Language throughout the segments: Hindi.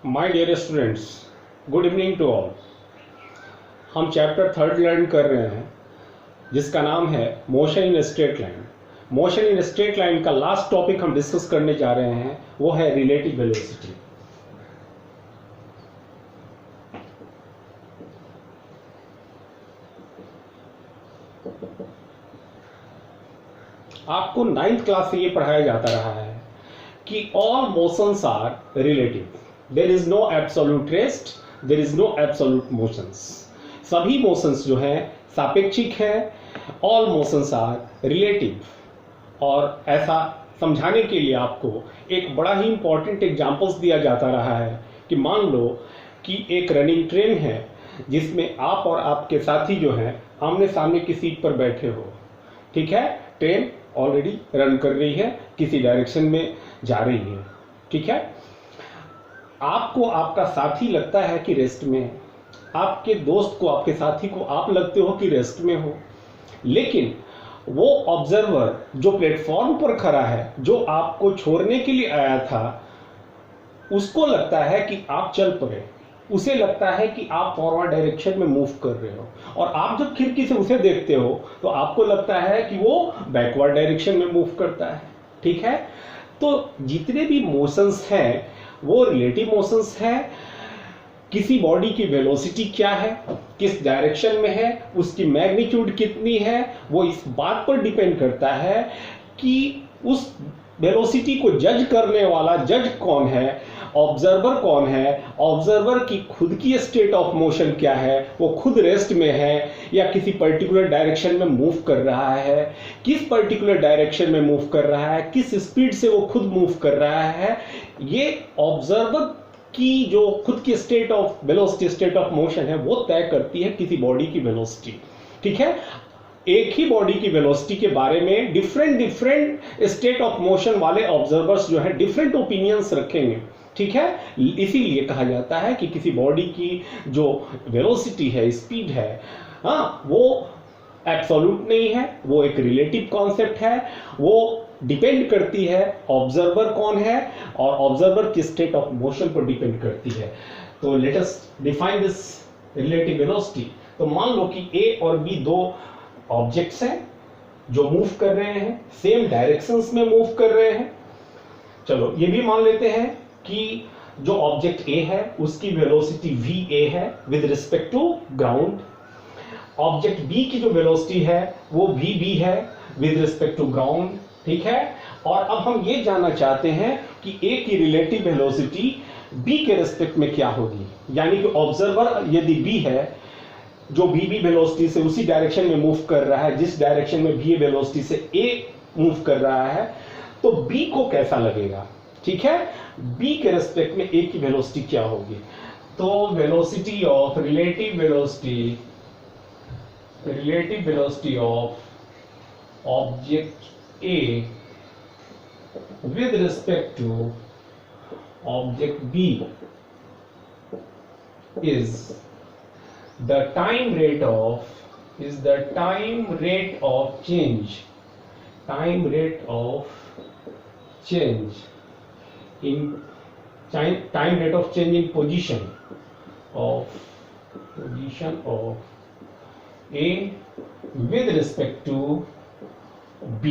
My dear students, good evening to all. हम चैप्टर 3 लर्न कर रहे हैं जिसका नाम है motion in straight line. Motion in straight line का लास्ट टॉपिक हम डिस्कस करने जा रहे हैं, वो है रिलेटिव वेलोसिटी। आपको 9th क्लास से ये पढ़ाया जाता रहा है कि all motions are relative, there is no absolute rest, there is no absolute motions. सभी मोशंस जो हैं सापेक्षिक हैं, ऑल मोशंस आर रिलेटिव। और ऐसा समझाने के लिए आपको एक बड़ा ही इंपॉर्टेंट एग्जांपल्स दिया जाता रहा है कि मान लो कि एक रनिंग ट्रेन है जिसमें आप और आपके साथी जो हैं आमने सामने की सीट पर बैठे हो। ठीक है, ट्रेन ऑलरेडी रन कर रही है, किसी डायरेक्शन में जा रही है। ठीक है, आपको आपका साथी लगता है कि रेस्ट में है, आपके दोस्त को, आपके साथी को आप लगते हो कि रेस्ट में हो, लेकिन वो ऑब्जर्वर जो प्लेटफॉर्म पर खड़ा है, जो आपको छोड़ने के लिए आया था, उसको लगता है कि आप चल पड़े, उसे लगता है कि आप फॉरवर्ड डायरेक्शन में मूव कर रहे हो, और आप जब खिड़की से उसे देखते हो तो आपको लगता है कि वो बैकवर्ड डायरेक्शन में मूव करता है। ठीक है, तो जितने भी मोशंस हैं वो रिलेटिव मोशंस हैं। किसी बॉडी की वेलोसिटी क्या है, किस डायरेक्शन में है, उसकी मैग्नीट्यूड कितनी है, वो इस बात पर डिपेंड करता है कि उस वेलोसिटी को जज करने वाला जज कौन है, ऑब्जर्वर कौन है, ऑब्जर्वर की खुद की स्टेट ऑफ मोशन क्या है, वो खुद रेस्ट में है या किसी पर्टिकुलर डायरेक्शन में मूव कर रहा है, किस पर्टिकुलर डायरेक्शन में मूव कर रहा है, किस स्पीड से वो खुद मूव कर रहा है। ये ऑब्जर्वर की जो खुद की state of velocity, state of motion है, वो तय करती है किसी बॉडी की वेलोसिटी। ठीक है, एक ही बॉडी की वेलोसिटी के बारे में डिफरेंट स्टेट ऑफ मोशन वाले ऑब्जर्वर्स जो है डिफरेंट ओपिनियंस रखेंगे। ठीक है, इसीलिए कहा जाता है कि किसी बॉडी की जो वेलोसिटी है, स्पीड है, वो एब्सोल्यूट नहीं है, वो एक रिलेटिव कॉन्सेप्ट है। वो डिपेंड करती है ऑब्जर्वर कौन है और ऑब्जर्वर की स्टेट ऑफ मोशन पर डिपेंड करती है। तो let us define this relative velocity. तो मान लो कि ए और बी दो ऑब्जेक्ट्स हैं जो मूव कर रहे हैं, सेम डायरेक्शंस में मूव कर रहे हैं। चलो ये भी मान लेते हैं कि जो ऑब्जेक्ट ए है उसकी वेलोसिटी वी ए है with respect to ground, object B की जो वेलोसिटी है वो वी बी है विद रिस्पेक्ट टू ग्राउंड। ठीक है, और अब हम ये जानना चाहते हैं कि ए की रिलेटिव वेलोसिटी बी के रिस्पेक्ट में क्या होगी। यानी कि ऑब्जर्वर यदि बी है जो बी बी वेलोसिटी से उसी डायरेक्शन में मूव कर रहा है जिस डायरेक्शन में बी वेलोसिटी से ए मूव कर रहा है, तो बी को कैसा लगेगा। ठीक है, बी के रेस्पेक्ट में ए की वेलोसिटी क्या होगी। तो velocity of relative velocity of object A with respect to object B is the time rate of change in position of A with respect to B।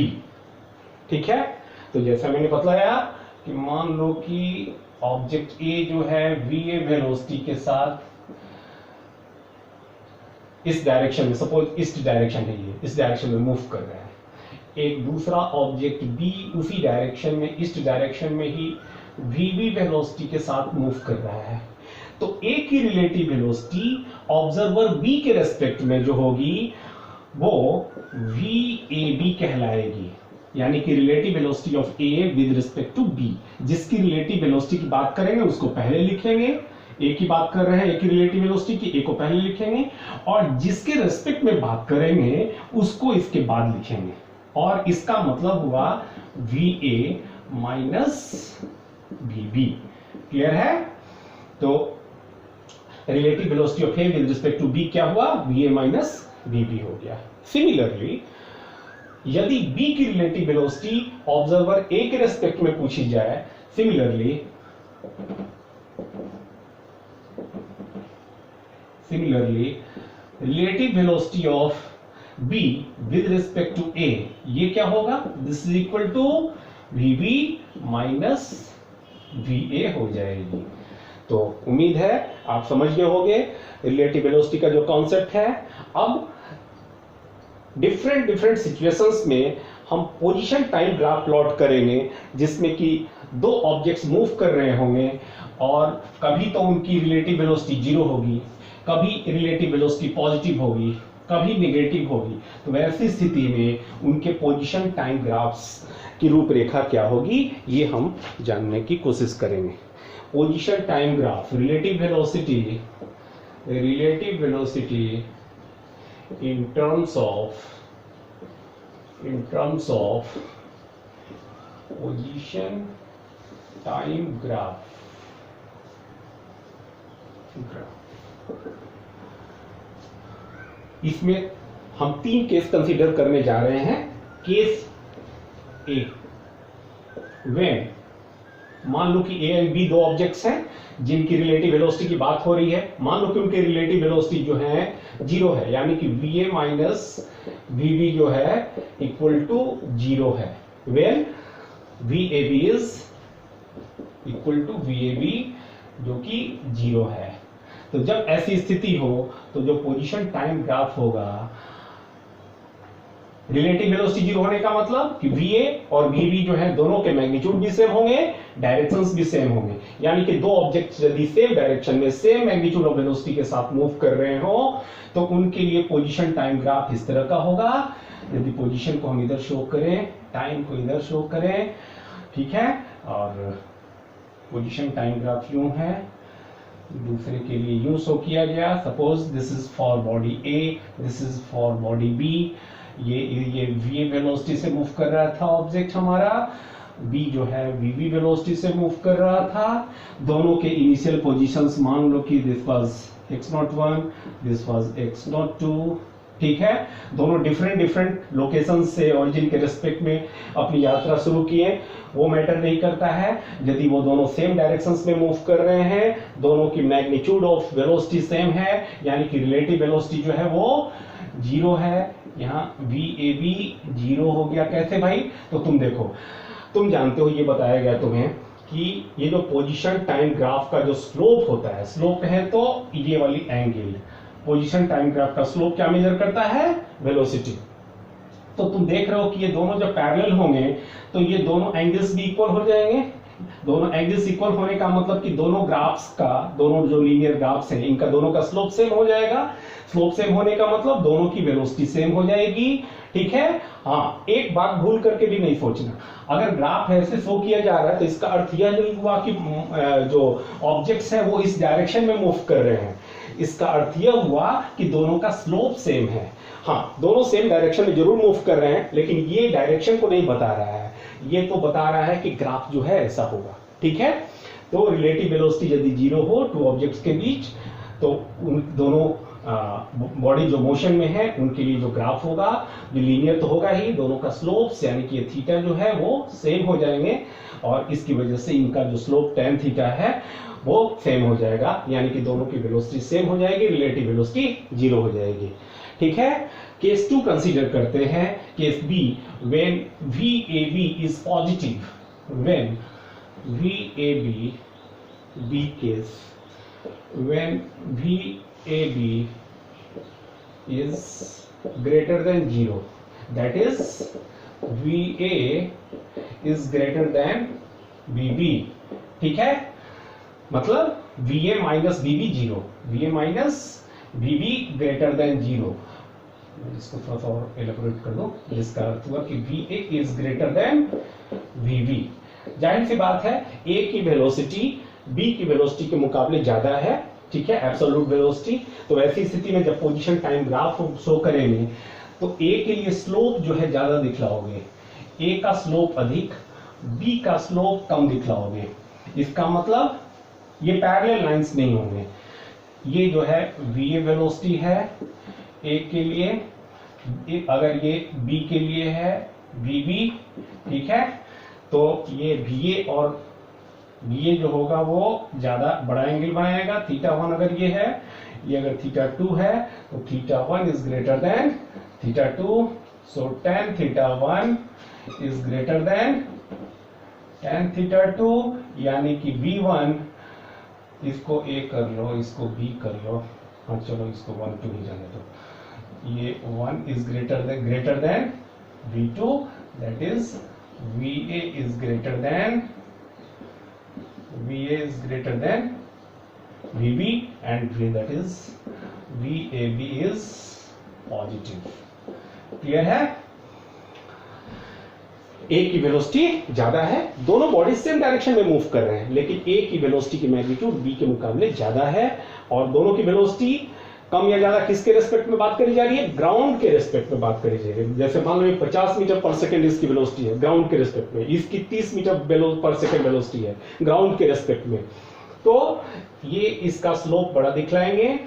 ठीक है, तो जैसा मैंने बतलाया कि मान लो कि ऑब्जेक्ट ए जो है VA वेलोसिटी के साथ इस डायरेक्शन में, सपोज इस डायरेक्शन है, ये इस डायरेक्शन में मूव कर रहा है, एक दूसरा ऑब्जेक्ट बी उसी डायरेक्शन में, इस डायरेक्शन में ही वीबी वेलोसिटी के साथ मूव कर रहा है। तो ए की रिलेटिव वेलोसिटी ऑब्जर्वर बी के रेस्पेक्ट में जो होगी वो वी ए बी कहलाएगी। यानी कि relative velocity of A with respect to B. जिसकी रिलेटिव वेलोसिटी की बात करेंगे उसको पहले लिखेंगे, ए की बात कर रहे हैं, ए की रिलेटिव वेलोसिटी की, ए को पहले लिखेंगे, और जिसके रेस्पेक्ट में बात करेंगे उसको इसके बाद लिखेंगे। और इसका मतलब हुआ V A minus V B. Clear है? तो relative velocity of A with respect to B क्या हुआ, V A minus V B हो गया। सिमिलरली यदि बी की रिलेटिव वेलोसिटी ऑब्जर्वर ए के रेस्पेक्ट में पूछी जाए, similarly similarly relative velocity of b with respect to a, ये क्या होगा, this is equal to vb minus va हो जाएगी। तो उम्मीद है आप समझ गए होंगे रिलेटिव वेलोसिटी का जो कॉन्सेप्ट है। अब डिफरेंट सिचुएशंस में हम पोजीशन टाइम ग्राफ प्लॉट करेंगे, जिसमें कि दो ऑब्जेक्ट्स मूव कर रहे होंगे और कभी तो उनकी रिलेटिव वेलोसिटी जीरो होगी, कभी रिलेटिव वेलोसिटी पॉजिटिव होगी, कभी नेगेटिव होगी। तो वैसी स्थिति में उनके पोजीशन टाइम ग्राफ्स की रूपरेखा क्या होगी, ये हम जानने की कोशिश करेंगे। Position time graph, relative velocity in terms of position time graph। इसमें हम तीन केस कंसीडर करने जा रहे हैं। केस ए, व्हेन मान लो कि ए एंड बी दो ऑब्जेक्ट्स हैं जिनकी रिलेटिव वेलोसिटी की बात हो रही है। मान लो कि उनकी रिलेटिव वेलोसिटी जो है जीरो है, यानी कि va माइनस vb जो है इक्वल टू जीरो है, when vab is equal to vab जो कि जीरो है। तो जब ऐसी स्थिति हो तो जो पोजीशन टाइम ग्राफ होगा, रिलेटिव वेलोसिटी जीरो होने का मतलब कि va और vb जो है दोनों के मैग्नीट्यूड भी सेम होंगे, डायरेक्शंस भी सेम होंगे। यानी कि दो ऑब्जेक्ट्स यदि सेम डायरेक्शन में सेम मैग्नीट्यूड ऑफ वेलोसिटी के साथ मूव कर रहे हो तो उनके लिए पोजीशन टाइम ग्राफ इस तरह का होगा। यदि पोजीशन को हम इधर शो करें, टाइम को इधर शो करें, ठीक है, और पोजीशन टाइम ग्राफ यूं है, दूसरे के लिए यूं शो किया गया। Suppose this is for body A, this is for body B. ये v वेलोसिटी से मूव कर रहा था ऑब्जेक्ट हमारा, b जो है vb वेलोसिटी से मूव कर रहा था। दोनों के इनिशियल पोजीशंस मान लो कि this was x01, this was x02, ठीक है। दोनों डिफरेंट लोकेशन से ओरिजिन के रेस्पेक्ट में अपनी यात्रा शुरू किए, वो मैटर नहीं करता है। यदि वो दोनों सेम डायरेक्शंस में मूव कर रहे हैं, दोनों की मैग्नीट्यूड ऑफ वेलोसिटी सेम है, यानी कि रिलेटिव वेलोसिटी जो है वो जीरो है। यहाँ VAB जीरो हो गया, कैसे भाई? तो तुम देखो, तुम जानते हो, ये बताया गया तुम्हें कि ये जो पोजीशन टाइम ग्राफ का जो स्लोप होता है, स्लोप है तो ये वाली एंगल, पोजीशन टाइम ग्राफ का स्लोप क्या मेजर करता है? वेलोसिटी। तो तुम देख रहे हो कि ये दोनों जब पैरेलल होंगे तो ये दोनों एंगल्स भी इक्वल हो जाएंगे। दोनों एंगल्स इक्वल होने का मतलब कि दोनों ग्राफ्स का, दोनों जो लीनियर ग्राफ्स हैं, इनका दोनों का स्लोप सेम हो जाएगा। स्लोप सेम होने का मतलब दोनों की वेलोसिटी सेम हो जाएगी, ठीक है। हाँ, एक बात भूल करके भी नहीं सोचना, अगर ग्राफ ऐसे शो किया जा रहा है तो इसका अर्थ यह नहीं हुआ कि जो ऑब्जेक्ट्स हैं वो इस डायरेक्शन में मूव कर रहे हैं। इसका अर्थ यह हुआ कि दोनों का स्लोप सेम है। हाँ, दोनों सेम डायरेक्शन में जरूर मूव कर रहे हैं, लेकिन ये डायरेक्शन को नहीं बता रहा है, ये तो बता रहा है कि ग्राफ जो है ऐसा होगा, ठीक है। तो रिलेटिव वेलोसिटी यदि जीरो हो टू ऑब्जेक्ट्स के बीच, तो उन दोनों बॉडी जो मोशन में है उनके लिए जो ग्राफ होगा, जो लीनियर तो होगा ही, दोनों का स्लोप्स यानी कि थीटा जो है वो सेम हो जाएंगे, और इसकी वजह से इनका जो स्लोप tan थीटा है वो सेम हो जाएगा, यानी कि दोनों की वेलोसिटी सेम हो जाएगी, रिलेटिव वेलोसिटी जीरो हो जाएगी, ठीक है। केस 2 कंसीडर करते हैं, case B, when VAB is positive, when VAB, B case, when VAB is greater than 0, that is VA is greater than VB, ठीक है। मतलब VA minus VB zero, VA minus VB greater than zero. इसको थोड़ा सा और एलेबोरेट कर दो, जिसका अर्थ हुआ कि VA is greater than VB। जाहिर सी बात है, A की वेलोसिटी B की वेलोसिटी के मुकाबले ज्यादा है, ठीक है, एब्सोल्यूट वेलोसिटी। तो ऐसी स्थिति में जब पोजीशन टाइम ग्राफ शो करेंगे तो A के लिए स्लोप जो है ज्यादा दिखलाओगे, A का स्लोप अधिक, B का स्लोप कम दिखलाओगे। इसका मतलब ये पैरेलल लाइंस नहीं होंगे। ये जो है VA वेलोसिटी है A के लिए, अगर ये B के लिए है VB, ठीक है, तो ये VA और VA जो होगा वो ज़्यादा बड़ा एंगल बनाएगा, θ1 अगर ये है, ये अगर θ2 है तो θ1 is greater than θ2, so tan θ1 is greater than tan θ2, यानी कि V1, इसको A कर लो, इसको B कर लो, हाँ चलो इसको 1 2 ही रहने दो, ये 1 is greater then V2, that is VA is greater than VB and that is VAB is positive. Clear है? ए की वेलोसिटी ज्यादा है, दोनों बॉडी सेम डायरेक्शन में मूव कर रहे हैं, लेकिन ए की वेलोसिटी की मैग्नीट्यूड बी के मुकाबले ज्यादा है, और दोनों की वेलोसिटी कम या ज्यादा किसके रेस्पेक्ट में बात करी जा रही है? ग्राउंड के रेस्पेक्ट में बात करी जा रही है। जैसे मान लो 50 मीटर पर सेकंड इसकी वेलोसिटी है ग्राउंड के रेस्पेक्ट में, इसकी 30 मीटर पर सेकंड वेलोसिटी है ग्राउंड के रेस्पेक्ट में, तो ये इसका स्लोप बड़ा दिखलाएंगे,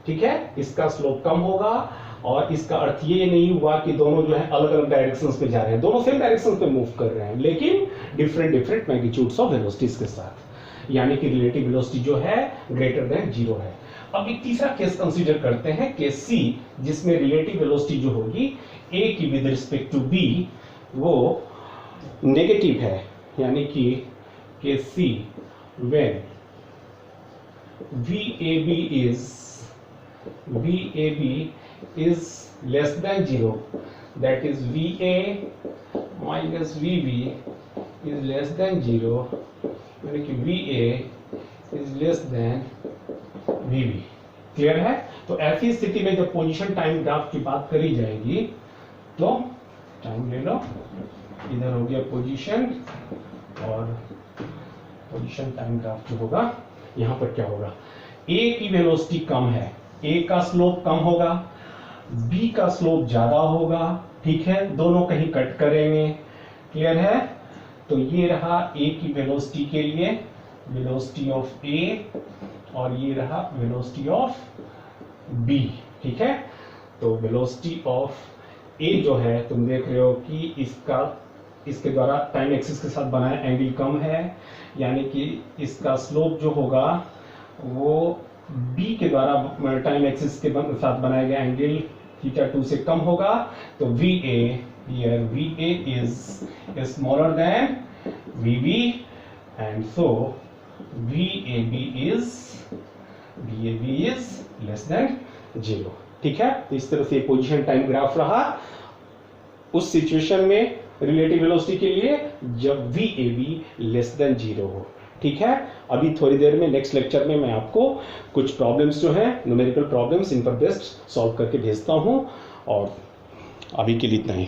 ठीक है, इसका स्लोप कम होगा, और इसका अर्थ ये नहीं हुआ कि दोनों जो है अलग अलग डायरेक्शंस में जा रहे हैं, दोनों सेम डायरेक्शंस में मूव कर रहे हैं, लेकिन डिफरेंट मैग्नीट्यूड्स ऑफ वेलोसिटीज के साथ, यानी कि रिलेटिव वेलोसिटी जो है ग्रेटर देन 0 है। अब एक तीसरा केस कंसीडर करते हैं, केस सी, जिसमें रिलेटिव वेलोसिटी जो होगी ए की विद रिस्पेक्ट टू बी वो नेगेटिव है, यानी कि case see when VAB is less than 0, that is VA minus VB is less than 0, यानी कि VA is less than VB। Clear है? तो ऐसी स्थिति में जब पोजीशन टाइम ग्राफ की बात करी जाएगी तो टाइम ले लो, इधर हो गया पोजीशन, और पोजीशन टाइम ग्राफ जो होगा यहां पर क्या होगा, ए की वेलोसिटी कम है, ए का स्लोप कम होगा, बी का स्लोप ज्यादा होगा, ठीक है, दोनों कहीं कट करेंगे, क्लियर है? तो ये रहा ए की वेलोसिटी के लिए वेलोसिटी ऑफ ए, और ये रहा वेलोसिटी ऑफ बी, ठीक है। तो वेलोसिटी ऑफ ए जो है तुम देख रहे हो कि इसके द्वारा टाइम एक्सिस के साथ बनाया एंगल कम है, यानी कि इसका स्लोप जो होगा वो बी के द्वारा टाइम एक्सिस के साथ बनाया गया एंगल θ2 से कम होगा, तो VA here VA is smaller than VB and so VAB is less than 0, ठीक है। तो इस तरह से पोजीशन टाइम ग्राफ रहा उस सिचुएशन में रिलेटिव वेलोसिटी के लिए जब VAB लेस देन 0 हो, ठीक है। अभी थोड़ी देर में नेक्स्ट लेक्चर में मैं आपको कुछ प्रॉब्लम्स जो हैं न्यूमेरिकल प्रॉब्लम्स इन पर बेस्ड सॉल्व करके भेजता हूं, और अभी के लिए इतना ही।